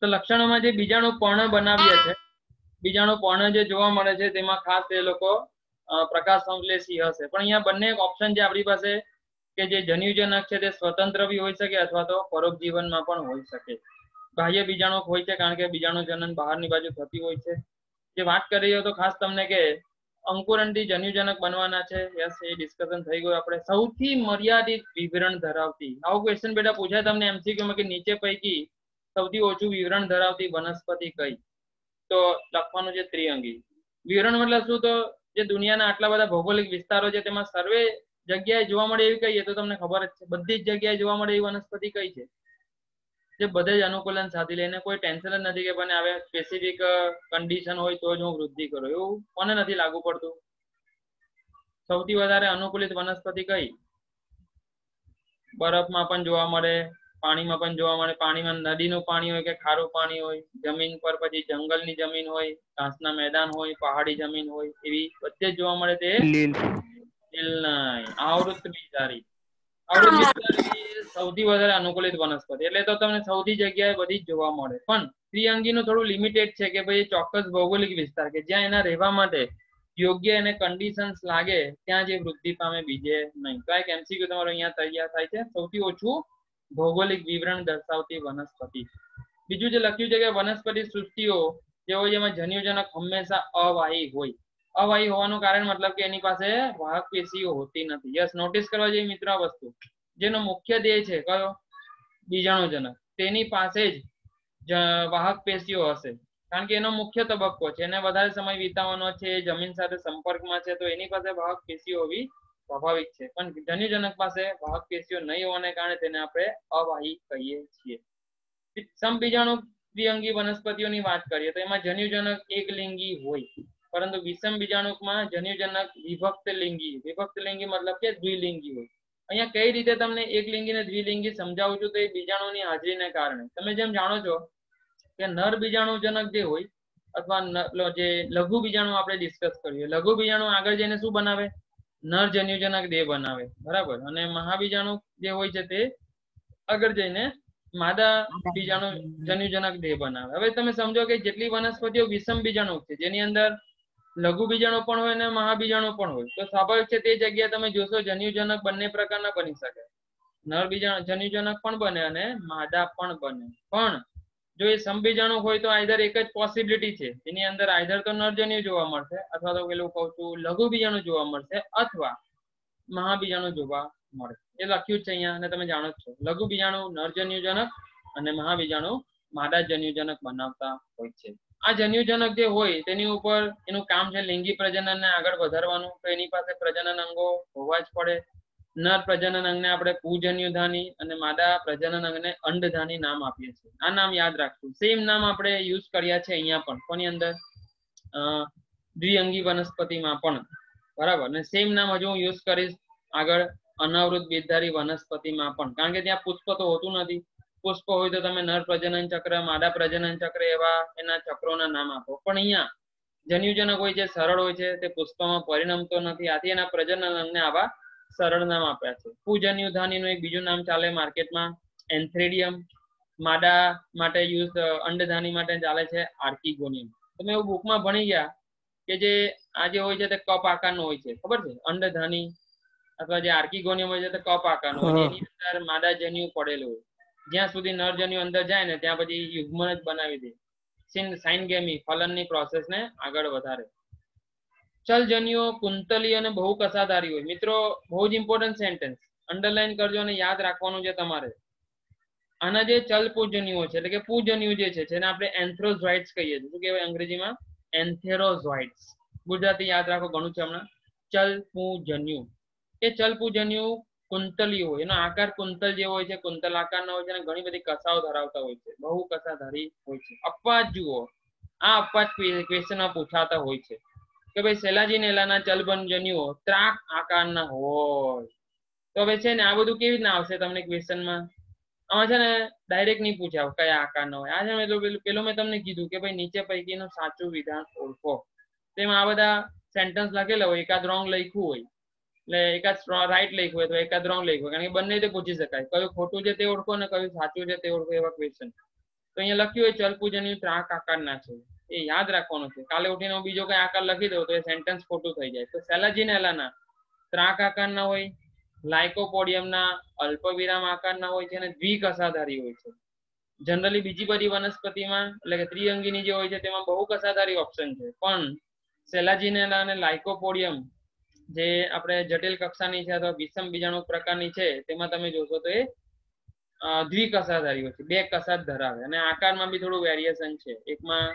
તો લક્ષણોમાં જે બીજાણુ પર્ણ બનાવ્યા છે, બીજાણુ પર્ણ જે જોવા મળે છે તેમાં ખાસ એ લોકો પ્રકાશ સંશ્લેષી હશે. પણ અહીંયા બંને ઓપ્શન જે આપણી પાસે કે જે જન્યુજનક છે તે સ્વતંત્ર બી હોઈ શકે અથવા તો પરોપજીવનમાં પણ હોઈ શકે. બાહ્ય બીજાણુ હોય છે કારણ કે બીજાણુ જનન બહારની બાજુ થતી હોય છે. જે વાત કરી રહ્યો તો ખાસ તમને કે અંકુરણથી જન્યુજનક બનવાના છે. યસ, એ ડિસ્કશન થઈ ગયું. આપણે સૌથી મર્યાદિત વિવરણ ધરાવતી, આવો ક્વેશ્ચન બેટા પૂછાય તમને એમસીક્યુમાં કે નીચે પૈકી સૌથી ઓછું વિવરણ ધરાવતી વનસ્પતિ કઈ? તો લખવાનું છે ત્રિઅંગી. વિવરણ મતલબ શું? તો જે દુનિયાના આટલા બધા ભૌગોલિક વિસ્તારો છે તેમાં સર્વે જગ્યાએ જોવા મળે એવી કઈ? તો તમને ખબર જ છે, બધી જ જગ્યાએ જોવા મળે એવી વનસ્પતિ કઈ છે જે બધે જ અનુકૂલન સાધી લઈને કોઈ ટેન્શન જ નથી કે મને આવે સ્પેસિફિક કન્ડિશન હોય તો જ હું વૃદ્ધિ કરું, એવું કોને નથી લાગુ પડતું? સૌથી વધારે અનુકૂલિત વનસ્પતિ કઈ? બરફમાં પણ જોવા મળે, પાણીમાં પણ જોવા મળે. પાણીમાં નદીનું પાણી હોય કે ખારું પાણી હોય, જમીન પર પછી જંગલની જમીન હોય, ઘાસના મેદાન હોય, પહાડી જમીન હોય, એવી બધે જ જોવા મળે. તે લીલ નહીં, આવૃત બીજધારી. આવૃત બીજધારી સૌથી વધારે અનુકૂલિત વનસ્પતિ, એટલે તો તમને સૌથી જગ્યાએ બધી જ જોવા મળે. પણ ત્રિઅંગીનું થોડું લિમિટેડ છે કે ભાઈ ચોક્કસ ભૌગોલિક વિસ્તાર કે જ્યાં એના રહેવા માટે યોગ્ય એને કન્ડિશન્સ લાગે ત્યાં જે વૃદ્ધિ પામે, બીજે નહીં. તો એક એમસીક્યુ તમારો અહીંયા તૈયાર થાય છે, સૌથી ઓછું ભૌગોલિક વિવરણ દર્શાવતી વનસ્પતિ. બીજું જે લખ્યું છે કે વનસ્પતિ સૃષ્ટિઓ જે હોય એમાં જન્યુજનક હંમેશા અવાહી હોય. અવાહી હોવાનું કારણ મતલબ કે એની પાસે વાહક પેશીઓ હોતી નથી. યસ, નોટિસ કરવા જેવી મિત્રો આ વસ્તુ. જેનો મુખ્ય ધ્યેય છે કયો? બીજાણુજનક, તેની પાસે જ વાહક પેશીઓ હશે કારણ કે એનો મુખ્ય તબક્કો છે, એને વધારે સમય વિતાવવાનો છે, જમીન સાથે સંપર્કમાં છે, તો એની પાસે વાહક પેશીઓ હોવી સ્વાભાવિક છે. પણ જન્યુજનક પાસે વાહક પેશીઓ નહીં હોવાને કારણે તેને આપણે અવાહી કહીએ છીએ. સમબીજાણુ દ્વિઅંગી વનસ્પતિઓની વાત કરીએ તો એમાં જન્યુજનક એકલિંગી હોય, પરંતુ વિષમ બીજાણુકમાં જન્યુજનક વિભક્ત લિંગી. વિભક્ત લિંગી મતલબ કે દ્વિલિંગી હોય. અહીંયા કઈ રીતે તમને એકલિંગી અને દ્વિલિંગી સમજાવું છું? તો એ બીજાણુની હાજરીને કારણે. તમે જેમ જાણો છો કે નર બીજાણુજનક જે હોય અથવા જે લઘુ બીજાણુ આપણે ડિસ્કસ કરીએ, લઘુ બીજાણુ આગળ જઈને શું બનાવે? નર જન્યુજનક દેહ બનાવે, બરાબર. અને મહાબીજાણુ જે હોય છે તે આગળ જઈને માદા બીજાણુ જન્યુજનક દેહ બનાવે. હવે તમે સમજો કે જેટલી વનસ્પતિઓ વિષમ બીજાણુ છે જેની અંદર લઘુ બીજાણુ પણ હોય અને મહાબીજાણુ પણ હોય, તો સ્વાભાવિક છે તે જગ્યાએ તમે જોશો જન્યુજનક બંને પ્રકારના બની શકે. નર બીજાણુ જન્યુજનક પણ બને અને માદા પણ બને. પણ જો એ સમબીજાણુ હોય તો આઈધર એક જ પોસિબિલિટી છે, એની અંદર આઈધર તો નરજન્યુ જોવા મળશે અથવા તો પેલું કહું છું લઘુ બીજાણુ જોવા મળશે અથવા મહાબીજાણુ જોવા મળે. એ લખ્યું છે અહીંયા અને તમે જાણો જ છો, લઘુ બીજાણુ નરજન્યુજનક અને મહાબીજાણુ માદા જન્યુજનક બનાવતા હોય છે. આ જન્યુજનક જે હોય તેની ઉપર એનું કામ છે લિંગી પ્રજનનને આગળ વધારવાનું, તો એની પાસે પ્રજનન અંગો હોવા જ પડે. નર પ્રજનન અંગને આપણે પૂજન્યુધાની અને માદા પ્રજનન અંગને અંડધાની નામ આપીએ છીએ. આ નામ યાદ રાખવું. સેમ નામ આપણે યુઝ કર્યા છે અહીંયા પણ, કોની અંદર? દ્વિઅંગી વનસ્પતિમાં પણ, બરાબર. અને સેમ નામ હજુ હું યુઝ કરીશ આગળ અનાવૃત બીજધારી વનસ્પતિમાં પણ, કારણ કે ત્યાં પુષ્પ તો હોતું નથી. પુષ્પ હોય તો તમે નર પ્રજનન ચક્ર, માદા પ્રજનન ચક્ર એવા એના ચક્રોના નામ આપો. પણ અહીંયા જન્યુજનક હોય જે સરળ હોય છે તે પુષ્પમાં પરિણમતો નથી, આથી એના પ્રજનન અંગને આવા સરળ નામ આપ્યા છે. પૂજન્યુધાનીનું એક બીજું નામ ચાલે માર્કેટમાં, એન્થ્રેડિયમ. માદા માટે યુઝ અંડધાની માટે ચાલે છે આર્કિગોનિયમ. તમે એવું બુકમાં ભણી ગયા કે જે આ જે હોય છે તે કપ આકારનો હોય છે, ખબર છે? અંડધાની અથવા જે આર્કિગોનિયમ હોય છે તે કપ આકારનો હોય છે, એની અંદર માદા જન્યુ પડેલું હોય. જ્યાં સુધી નર જન્યુ અંદર જાય ને ત્યાં પછી યુગ્મન જ બનાવી દે. સાઇનગેમી ફલનની પ્રોસેસને આગળ વધારે. ચલજન્યુઓ કુંતલી અને બહુ કસાધારી હોય. મિત્રો બહુ જ ઇમ્પોર્ટન્ટ સેન્ટેન્સ, અંડરલાઈન કરજો અને યાદ રાખવાનું છે તમારે. આના જે ચલ પૂજન્યુઓ છે એટલે કે પૂજન્યુ જે છે જેને આપણે એન્થ્રોઝોઇટ્સ કહીએ છીએ. શું કહેવાય અંગ્રેજીમાં? એન્થેરોઝોઇટ્સ. ગુજરાતી યાદ રાખો, ઘણું છે હમણાં. ચલ પૂજન્યુ, એ ચલ પૂજન્યુ કુંતલી હોય, એનો આકાર કુંતલ જેવો હોય છે, કુંતલ આકારનો હોય છે અને ઘણી બધી કસાઓ ધરાવતા હોય છે, બહુ કસાધારી હોય છે. અપવાદ જુઓ, આ અપવાદ ક્વેશ્ચનમાં પૂછાતા હોય છે કે ભાઈ સેલાજીનેલાના ચલબંજન્યુઓ ત્રાક આકારના હોય. તો હવે છે ને આ બધું કેવી રીતના આવશે તમને ક્વેશ્ચનમાં? આમાં છે ને ડાયરેક્ટ નહીં પૂછાવ કયા આકારના હોય. આ છે ને પેલું મેં તમને કીધું કે ભાઈ નીચે પૈકીનું સાચું વિધાન ઓળખો. તેમાં આ બધા સેન્ટેન્સ લખેલા હોય, એકાદ રોંગ લખ્યું હોય એટલે એકાદ રાઈટ લખ્યું હોય તો એકાદ રોંગ લખ્યું હોય, કારણ કે બંને રીતે પૂછી શકાય. કયું ખોટું છે તે ઓળખો અને કયું સાચું છે તે ઓળખો, એવા ક્વેશ્ચન. તો અહીંયા લખ્યું હોય ચલપૂજનીય ત્રાક આકારના છે, એ યાદ રાખવાનું છે. કાલે ઉઠીને હું બીજો કઈ આકાર લખી દઉં તો એ સેન્ટેન્સ ખોટું થઈ જાય. તો સેલાજીનેલાના ત્રાક આકારના હોય, લાઇકોપોડિયમના અલ્પવિરામ આકારના હોય છે અને દ્વિકસાધારી હોય છે. જનરલી બીજી બધી વનસ્પતિમાં એટલે કે ત્રિઅંગીની જે હોય છે તેમાં બહુ કસાધારી ઓપ્શન છે, પણ સેલાજીનેલા અને લાઇકોપોડિયમ જે આપણે જટિલ કક્ષાની છે અથવા વિષમ બીજાણુ પ્રકારની છે તેમાં તમે જોશો તો એ દ્વિકસાધારી હોય છે, બે કસા ધરાવે અને આકારમાં બી થોડું વેરિએશન છે. એકમાં